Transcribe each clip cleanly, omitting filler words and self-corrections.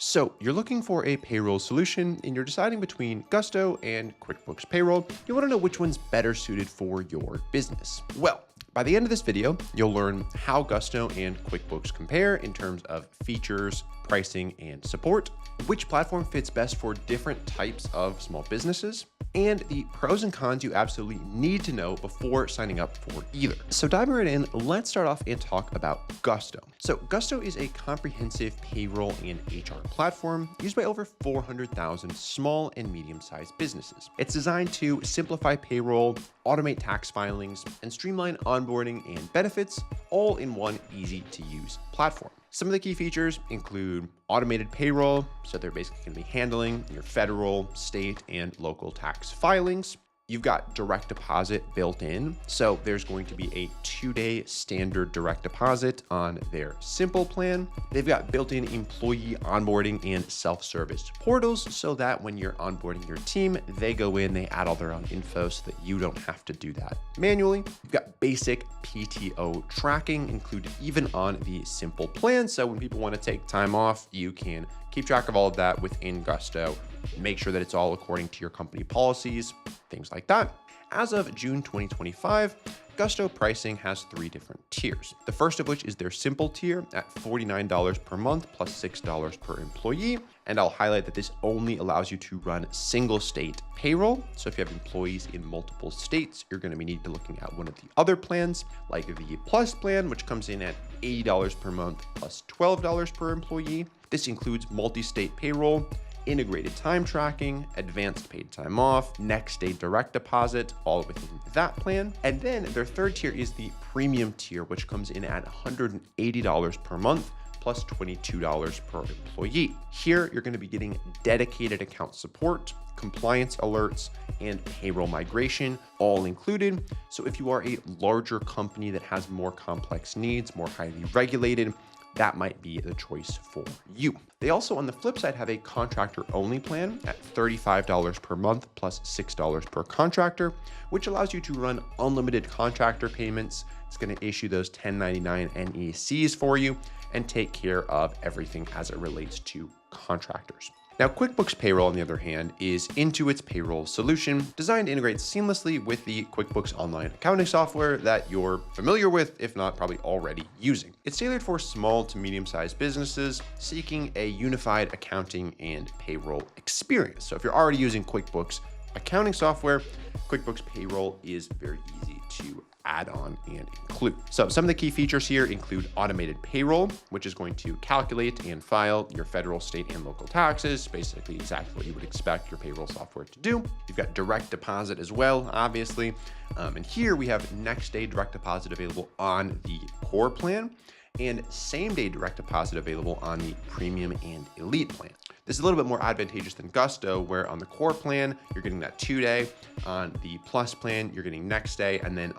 So you're looking for a payroll solution and you're deciding between Gusto and QuickBooks Payroll. You want to know which one's better suited for your business. Well, by the end of this video, you'll learn how Gusto and QuickBooks compare in terms of features, pricing, and support, which platform fits best for different types of small businesses, and the pros and cons you absolutely need to know before signing up for either. So diving right in, let's start off and talk about Gusto. So Gusto is a comprehensive payroll and HR platform used by over 400,000 small and medium-sized businesses. It's designed to simplify payroll, automate tax filings, and streamline onboarding and benefits, all in one easy-to-use platform. Some of the key features include automated payroll, so they're basically going to be handling your federal, state, and local tax filings. You've got direct deposit built in, so there's going to be a 2-day standard direct deposit on their simple plan. They've got built-in employee onboarding and self-service portals so that when you're onboarding your team, they go in, they add all their own info so that you don't have to do that manually. You've got basic PTO tracking included even on the simple plan. So when people want to take time off, you can keep track of all of that within Gusto. Make sure that it's all according to your company policies, things like that. As of June 2025, Gusto pricing has 3 different tiers. The first of which is their simple tier at $49 per month plus $6 per employee. And I'll highlight that this only allows you to run single state payroll. So if you have employees in multiple states, you're going to be needing to looking at one of the other plans, like the Plus plan, which comes in at $80 per month plus $12 per employee. This includes multi-state payroll, integrated time tracking, advanced paid time off, next day direct deposit, all within that plan. And then their third tier is the premium tier, which comes in at $180 per month plus $22 per employee. Here, you're going to be getting dedicated account support, compliance alerts, and payroll migration, all included. So if you are a larger company that has more complex needs, more highly regulated, that might be the choice for you. They also, on the flip side, have a contractor-only plan at $35 per month plus $6 per contractor, which allows you to run unlimited contractor payments. It's going to issue those 1099 NECs for you and take care of everything as it relates to contractors. Now, QuickBooks Payroll, on the other hand, is Intuit's payroll solution designed to integrate seamlessly with the QuickBooks online accounting software that you're familiar with, if not probably already using. It's tailored for small to medium-sized businesses seeking a unified accounting and payroll experience. So if you're already using QuickBooks accounting software, QuickBooks Payroll is very easy to add on and include. So some of the key features here include automated payroll, which is going to calculate and file your federal, state, and local taxes, basically exactly what you would expect your payroll software to do. You've got direct deposit as well, obviously. And here we have next day direct deposit available on the core plan and same day direct deposit available on the premium and elite plan. This is a little bit more advantageous than Gusto, where on the core plan, you're getting that 2-day. On the plus plan, you're getting next day. And then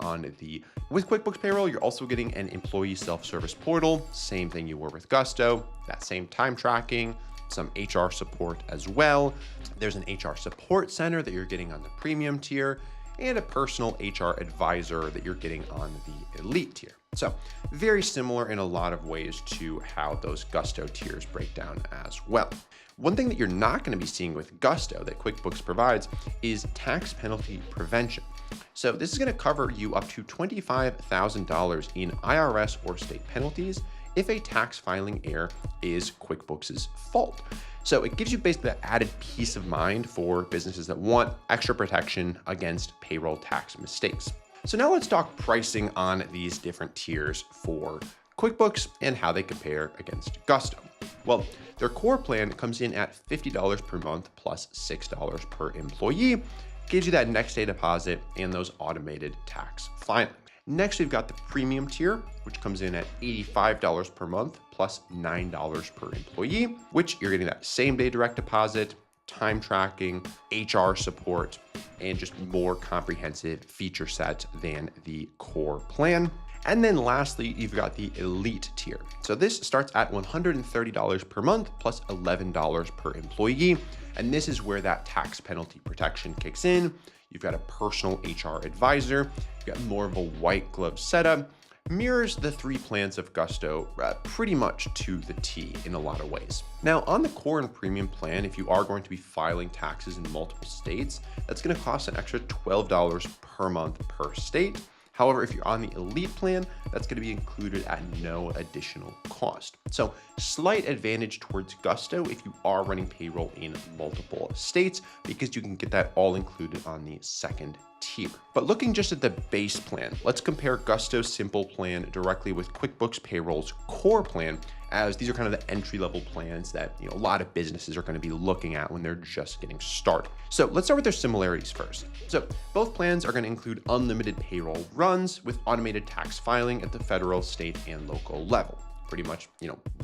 with QuickBooks Payroll, you're also getting an employee self-service portal. Same thing you were with Gusto, that same time tracking, some HR support as well. There's an HR support center that you're getting on the premium tier and a personal HR advisor that you're getting on the elite tier. So very similar in a lot of ways to how those Gusto tiers break down as well. One thing that you're not going to be seeing with Gusto that QuickBooks provides is tax penalty prevention. So this is going to cover you up to $25,000 in IRS or state penalties if a tax filing error is QuickBooks' fault. So it gives you basically that added peace of mind for businesses that want extra protection against payroll tax mistakes. So now let's talk pricing on these different tiers for QuickBooks and how they compare against Gusto. Well, their core plan comes in at $50 per month plus $6 per employee, gives you that next day deposit and those automated tax filings. Next, we've got the premium tier, which comes in at $85 per month plus $9 per employee, which you're getting that same day direct deposit, time tracking, HR support, and just more comprehensive feature set than the core plan. And then lastly, you've got the elite tier. So this starts at $130 per month plus $11 per employee. And this is where that tax penalty protection kicks in. You've got a personal HR advisor, you've got more of a white glove setup, mirrors the three plans of Gusto pretty much to the T in a lot of ways. Now, on the core and premium plan, if you are going to be filing taxes in multiple states, that's going to cost an extra $12 per month per state. However, if you're on the elite plan, that's going to be included at no additional cost. So slight advantage towards Gusto if you are running payroll in multiple states, because you can get that all included on the second tier. But looking just at the base plan, let's compare Gusto's simple plan directly with QuickBooks Payroll's core plan, as these are kind of the entry-level plans that a lot of businesses are going to be looking at when they're just getting started. So let's start with their similarities first. So both plans are going to include unlimited payroll runs with automated tax filing at the federal, state, and local level. Pretty much,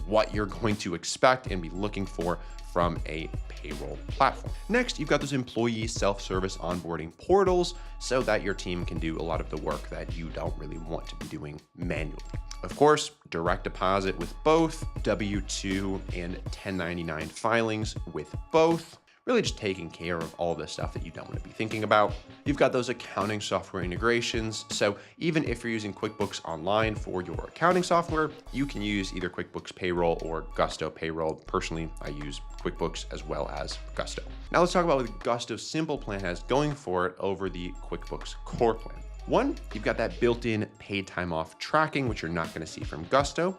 what you're going to expect and be looking for from a payroll platform. Next, you've got those employee self-service onboarding portals so that your team can do a lot of the work that you don't really want to be doing manually. Of course, direct deposit with both, W-2 and 1099 filings with both. Really just taking care of all the stuff that you don't want to be thinking about. You've got those accounting software integrations. So even if you're using QuickBooks Online for your accounting software, you can use either QuickBooks Payroll or Gusto Payroll. Personally, I use QuickBooks as well as Gusto. Now let's talk about what Gusto's simple plan has going for it over the QuickBooks core plan. One, you've got that built-in paid time off tracking, which you're not going to see from Gusto.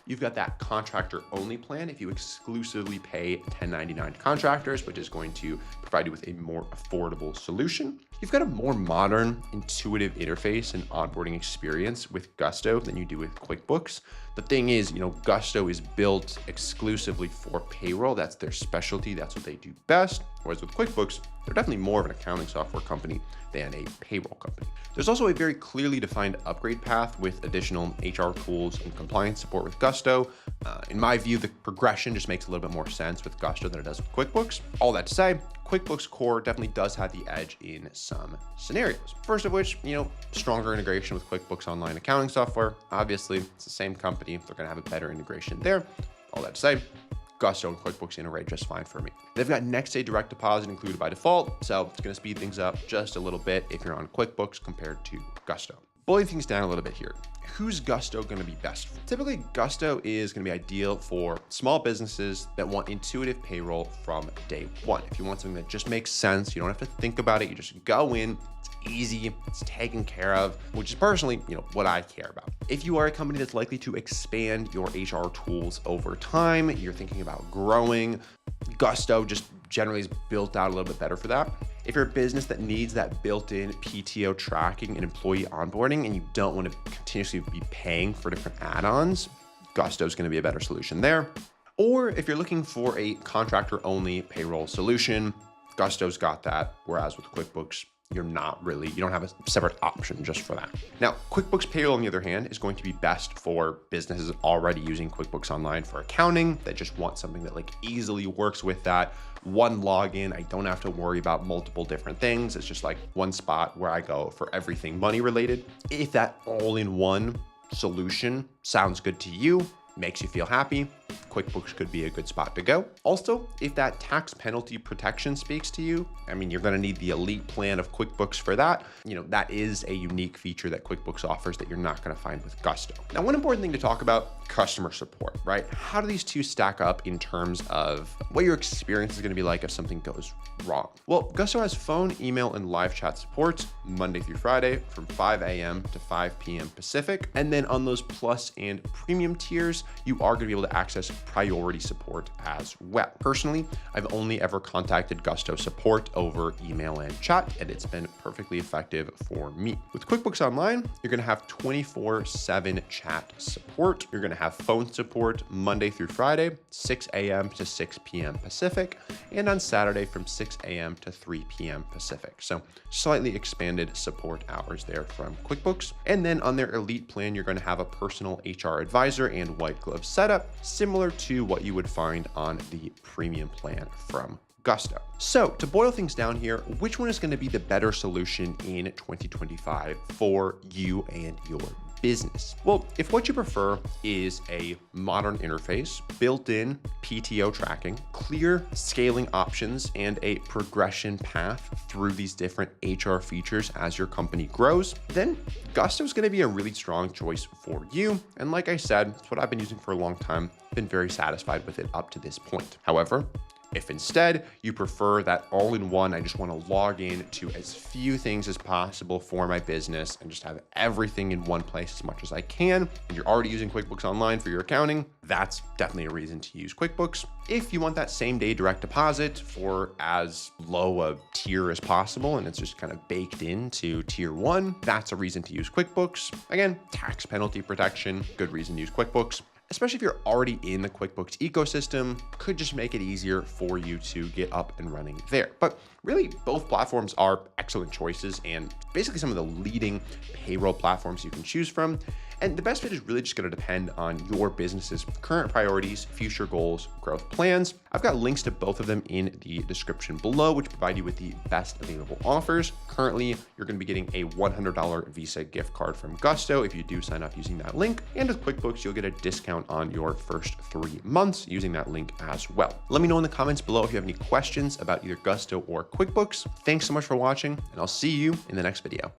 You've got that contractor only plan if you exclusively pay 1099 contractors, which is going to provide you with a more affordable solution. You've got a more modern, intuitive interface and onboarding experience with Gusto than you do with QuickBooks. The thing is, Gusto is built exclusively for payroll. That's their specialty. That's what they do best. Whereas with QuickBooks, they're definitely more of an accounting software company than a payroll company. There's also a very clearly defined upgrade path with additional HR tools and compliance support with Gusto. In my view, the progression just makes a little bit more sense with Gusto than it does with QuickBooks. All that to say, QuickBooks Core definitely does have the edge in some scenarios. First of which, stronger integration with QuickBooks Online accounting software. Obviously, it's the same company. They're going to have a better integration there. All that to say, Gusto and QuickBooks integrate just fine for me. They've got next day direct deposit included by default, so it's going to speed things up just a little bit if you're on QuickBooks compared to Gusto. Boiling things down a little bit here, who's Gusto going to be best for? Typically, Gusto is going to be ideal for small businesses that want intuitive payroll from day one. If you want something that just makes sense, you don't have to think about it, you just go in, it's easy, it's taken care of, which is personally, what I care about. If you are a company that's likely to expand your HR tools over time, you're thinking about growing, Gusto just generally is built out a little bit better for that. If you're a business that needs that built-in PTO tracking and employee onboarding and you don't want to continuously be paying for different add-ons, Gusto is going to be a better solution there. Or if you're looking for a contractor-only payroll solution, Gusto's got that, whereas with QuickBooks, you don't have a separate option just for that. Now, QuickBooks Payroll, on the other hand, is going to be best for businesses already using QuickBooks Online for accounting that just want something that easily works with that. One login, I don't have to worry about multiple different things. It's just one spot where I go for everything money related. If that all-in-one solution sounds good to you, makes you feel happy, QuickBooks could be a good spot to go. Also, if that tax penalty protection speaks to you, you're going to need the elite plan of QuickBooks for that. That is a unique feature that QuickBooks offers that you're not going to find with Gusto. Now, one important thing to talk about, customer support, right? How do these two stack up in terms of what your experience is going to be like if something goes wrong? Well, Gusto has phone, email, and live chat support Monday through Friday from 5 a.m. to 5 p.m. Pacific. And then on those plus and premium tiers, you are going to be able to access priority support as well. Personally, I've only ever contacted Gusto support over email and chat, and it's been perfectly effective for me. With QuickBooks Online, you're going to have 24/7 chat support. You're going to have phone support Monday through Friday, 6 a.m. to 6 p.m. Pacific, and on Saturday from 6 a.m. to 3 p.m. Pacific. So slightly expanded support hours there from QuickBooks. And then on their elite plan, you're going to have a personal HR advisor and white glove setup, similar to what you would find on the premium plan from Gusto. So to boil things down here, which one is going to be the better solution in 2025 for you and your business? Well, if what you prefer is a modern interface, built-in PTO tracking, clear scaling options, and a progression path through these different HR features as your company grows, then Gusto is going to be a really strong choice for you. And like I said, it's what I've been using for a long time. Been very satisfied with it up to this point. However, if instead you prefer that all-in-one, I just want to log in to as few things as possible for my business and just have everything in one place as much as I can, and you're already using QuickBooks Online for your accounting, that's definitely a reason to use QuickBooks. If you want that same-day direct deposit for as low a tier as possible, and it's just kind of baked into tier 1, that's a reason to use QuickBooks. Again, tax penalty protection, good reason to use QuickBooks. Especially if you're already in the QuickBooks ecosystem, could just make it easier for you to get up and running there. But really, both platforms are excellent choices and basically some of the leading payroll platforms you can choose from. And the best fit is really just going to depend on your business's current priorities, future goals, growth plans. I've got links to both of them in the description below, which provide you with the best available offers. Currently, you're going to be getting a $100 Visa gift card from Gusto if you do sign up using that link. And with QuickBooks, you'll get a discount on your first 3 months using that link as well. Let me know in the comments below if you have any questions about either Gusto or QuickBooks. Thanks so much for watching, and I'll see you in the next video.